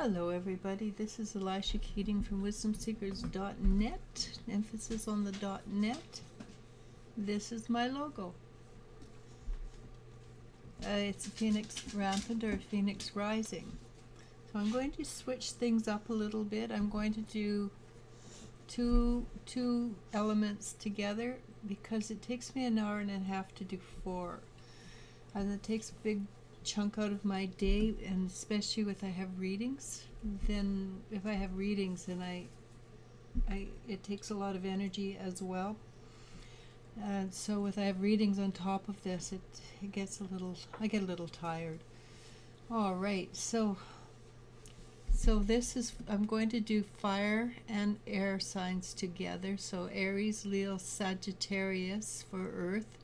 Hello everybody, this is ELIZ-SHA Keating from wisdomseekers.net, emphasis on the .net. This is my logo. It's a Phoenix Rampant or a Phoenix Rising. So I'm going to switch things up a little bit. I'm going to do two elements together because it takes me an hour and a half to do 4. And it takes a big chunk out of my day, and especially if I have readings, then if I have readings, then it takes a lot of energy as well. And so if I have readings on top of this, it gets I get a little tired. All right, so this is, I'm going to do fire and air signs together. So Aries, Leo, Sagittarius for Earth.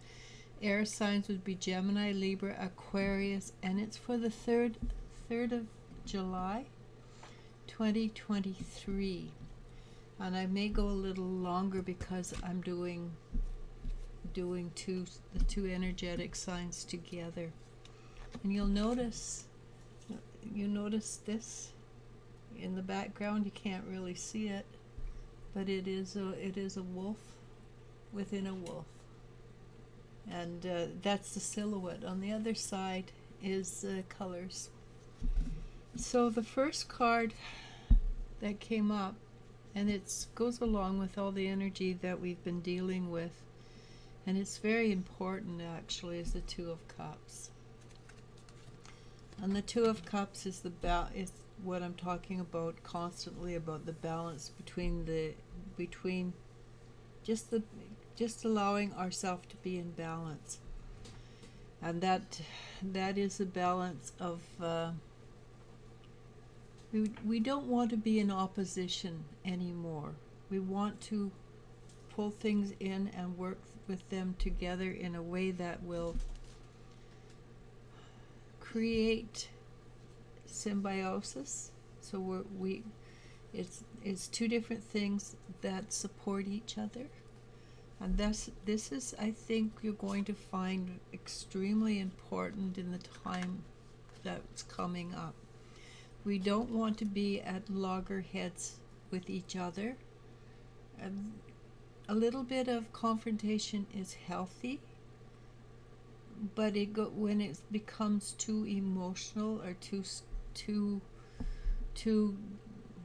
Air signs would be Gemini, Libra, Aquarius, and it's for the 3rd of July, 2023. And I may go a little longer because I'm doing the two energetic signs together. And you notice this in the background. You can't really see it, but it is a wolf within a wolf. And that's the silhouette. On the other side is colors. So the first card that came up, and it goes along with all the energy that we've been dealing with, and it's very important actually, is the Two of Cups. And the Two of Cups is is what I'm talking about constantly, about the balance between just allowing ourselves to be in balance. And that is a balance of we don't want to be in opposition anymore. We want to pull things in and work with them together in a way that will create symbiosis. So it's two different things that support each other. And this is, I think, you're going to find extremely important in the time that's coming up. We don't want to be at loggerheads with each other. A little bit of confrontation is healthy, but when it becomes too emotional or too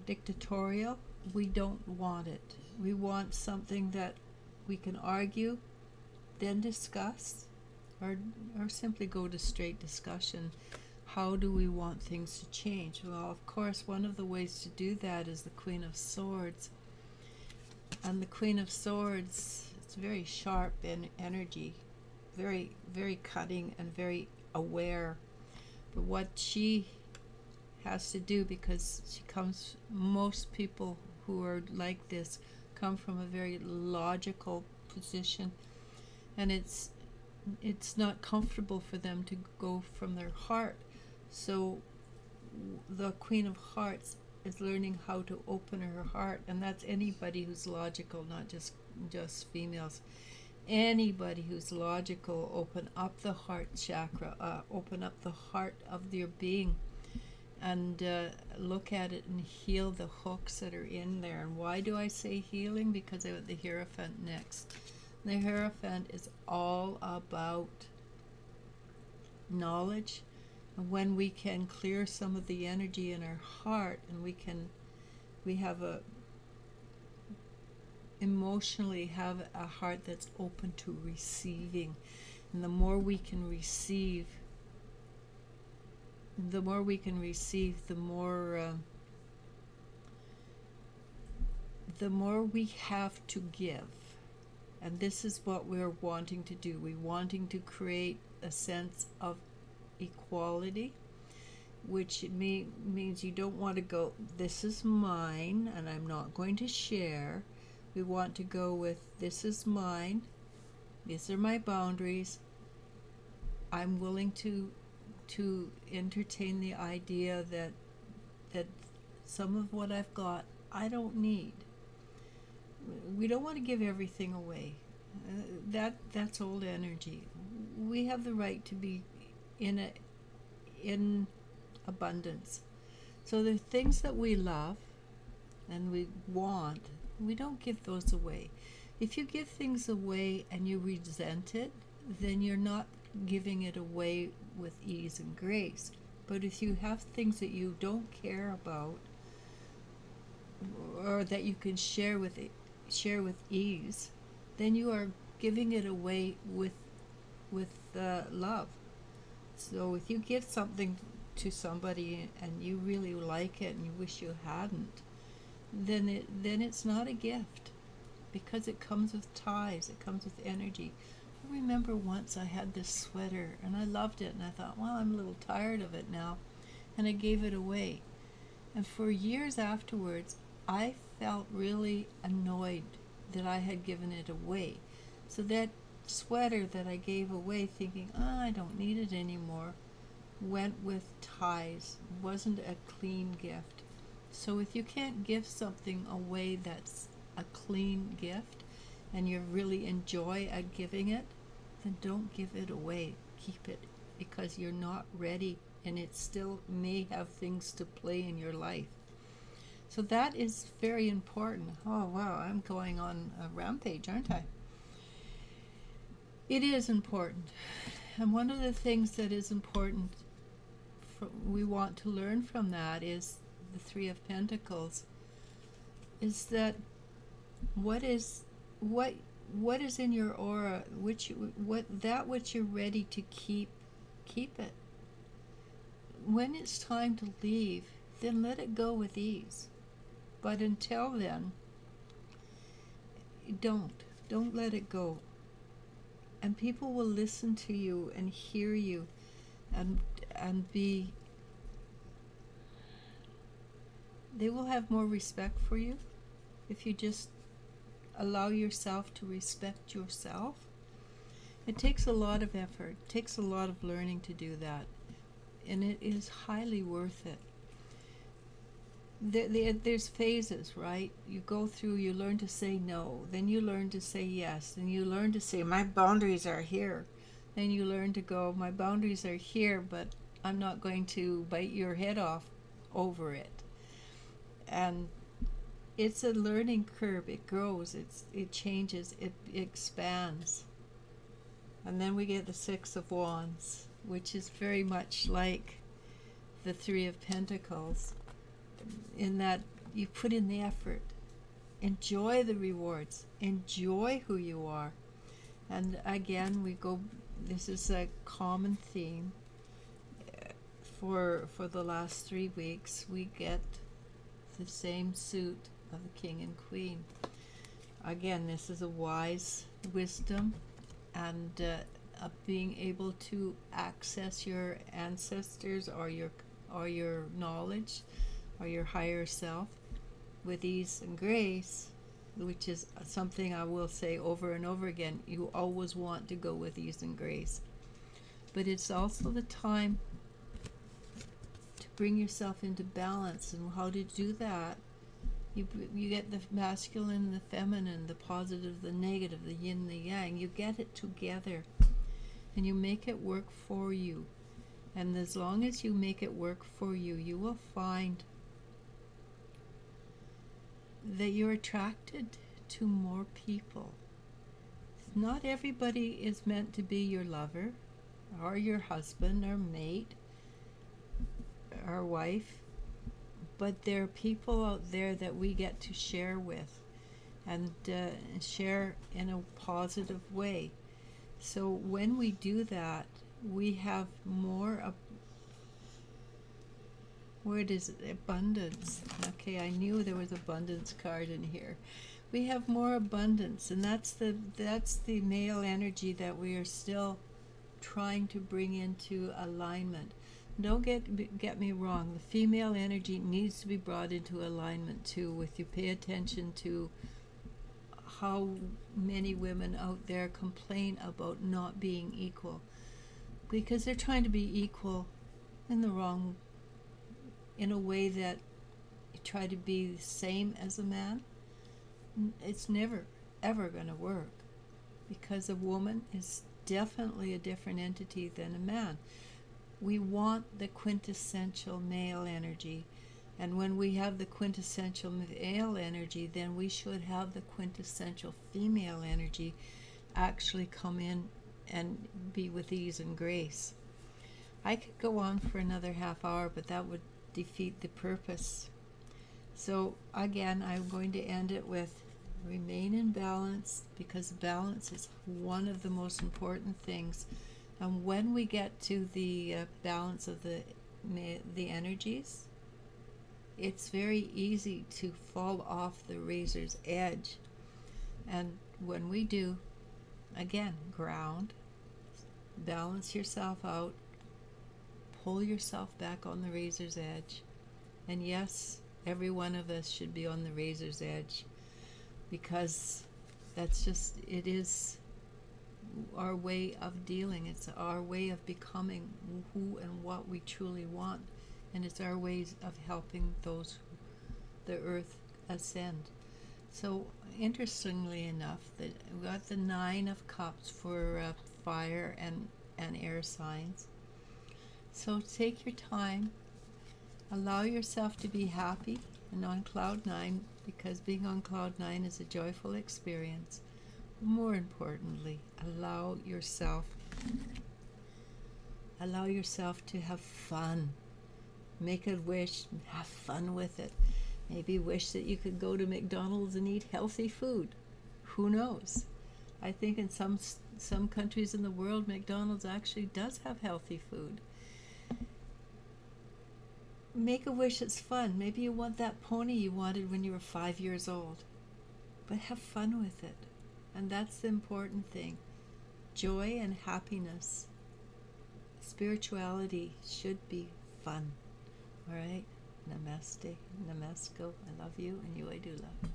dictatorial, we don't want it. We want something that we can argue, then discuss, or simply go to straight discussion. How do we want things to change? Well, of course, one of the ways to do that is the Queen of Swords. And the Queen of Swords, it's very sharp in energy, very, very cutting and very aware. But what she has to do, because most people who are like this come from a very logical position, and it's not comfortable for them to go from their heart. So the Queen of Hearts is learning how to open her heart, and that's anybody who's logical, not just females. Anybody who's logical, open up the heart chakra, open up the heart of your being, and look at it and heal the hooks that are in there. And why do I say healing? Because I want the Hierophant next. The Hierophant is all about knowledge, and when we can clear some of the energy in our heart, and we have emotionally have a heart that's open to receiving. And the more we can receive, the more we have to give. And this is what we're wanting to do. We're wanting to create a sense of equality, which means you don't want to go, this is mine and I'm not going to share. We want to go with, this is mine, these are my boundaries. I'm willing to entertain the idea that some of what I've got I don't need. We don't want to give everything away. That's old energy. We have the right to be in abundance. So the things that we love and we want, we don't give those away. If you give things away and you resent it, then you're not giving it away with ease and grace. But if you have things that you don't care about, or that you can share with ease, then you are giving it away with love. So if you give something to somebody and you really like it and you wish you hadn't, then it's not a gift, because it comes with ties, it comes with energy. I remember once I had this sweater and I loved it, and I thought, well, I'm a little tired of it now, and I gave it away. And for years afterwards, I felt really annoyed that I had given it away. So that sweater that I gave away thinking, I don't need it anymore, went with ties. It wasn't a clean gift. So if you can't give something away that's a clean gift and you really enjoy at giving it, then don't give it away. Keep it, because you're not ready, and it still may have things to play in your life. So that is very important. Oh wow, I'm going on a rampage, aren't I? It is important. And one of the things that is important we want to learn from that is the Three of Pentacles, is that what is in your aura, which you're ready to keep it. When it's time to leave, then let it go with ease. But until then, don't let it go. And people will listen to you and hear you and they will have more respect for you if you just allow yourself to respect yourself. It takes a lot of effort, it takes a lot of learning to do that, and it is highly worth it. There's phases, right? You go through, you learn to say no, then you learn to say yes, then you learn to say, my boundaries are here. Then you learn to go, my boundaries are here, but I'm not going to bite your head off over it. And it's a learning curve. It grows, it changes, it expands. And then we get the Six of Wands, which is very much like the Three of Pentacles, in that you put in the effort, enjoy the rewards, enjoy who you are. And again, this is a common theme for the last 3 weeks. We get the same suit of the King and Queen. Again, this is a wise wisdom, and being able to access your ancestors or your knowledge or your higher self with ease and grace, which is something I will say over and over again. You always want to go with ease and grace, but it's also the time to bring yourself into balance. And how to do that, you get the masculine and the feminine, the positive, the negative, the yin, the yang. You get it together and you make it work for you. And as long as you make it work for you, you will find that you're attracted to more people. Not everybody is meant to be your lover or your husband or mate or wife, but there are people out there that we get to share with and share in a positive way. So when we do that, we have more word is abundance. Okay, I knew there was abundance card in here. We have more abundance, and that's the male energy that we are still trying to bring into alignment. Don't get me wrong, the female energy needs to be brought into alignment too. If you pay attention to how many women out there complain about not being equal, because they're trying to be equal in a way that you try to be the same as a man. It's never ever going to work, because a woman is definitely a different entity than a man. We want the quintessential male energy, And when we have the quintessential male energy, then we should have the quintessential female energy actually come in and be with ease and grace. I could go on for another half hour, but that would defeat the purpose. So again, I'm going to end it with remain in balance, because balance is one of the most important things. And when we get to the balance of the energies, it's very easy to fall off the razor's edge. And when we do, again, ground, balance yourself out, pull yourself back on the razor's edge. And yes, every one of us should be on the razor's edge, because that's just, it is our way of dealing. It's our way of becoming who and what we truly want. And it's our ways of helping those the earth ascend. So interestingly enough, we got the 9 of Cups for fire and air signs. So take your time, allow yourself to be happy and on cloud 9, because being on cloud 9 is a joyful experience. More importantly, allow yourself to have fun. Make a wish, have fun with it. Maybe wish that you could go to McDonald's and eat healthy food. Who knows? I think in some countries in the world, McDonald's actually does have healthy food. Make a wish that's fun. Maybe you want that pony you wanted when you were 5 years old. But have fun with it. And that's the important thing. Joy and happiness. Spirituality should be fun. All right? Namaste. Namasko. I love you, and you I do love.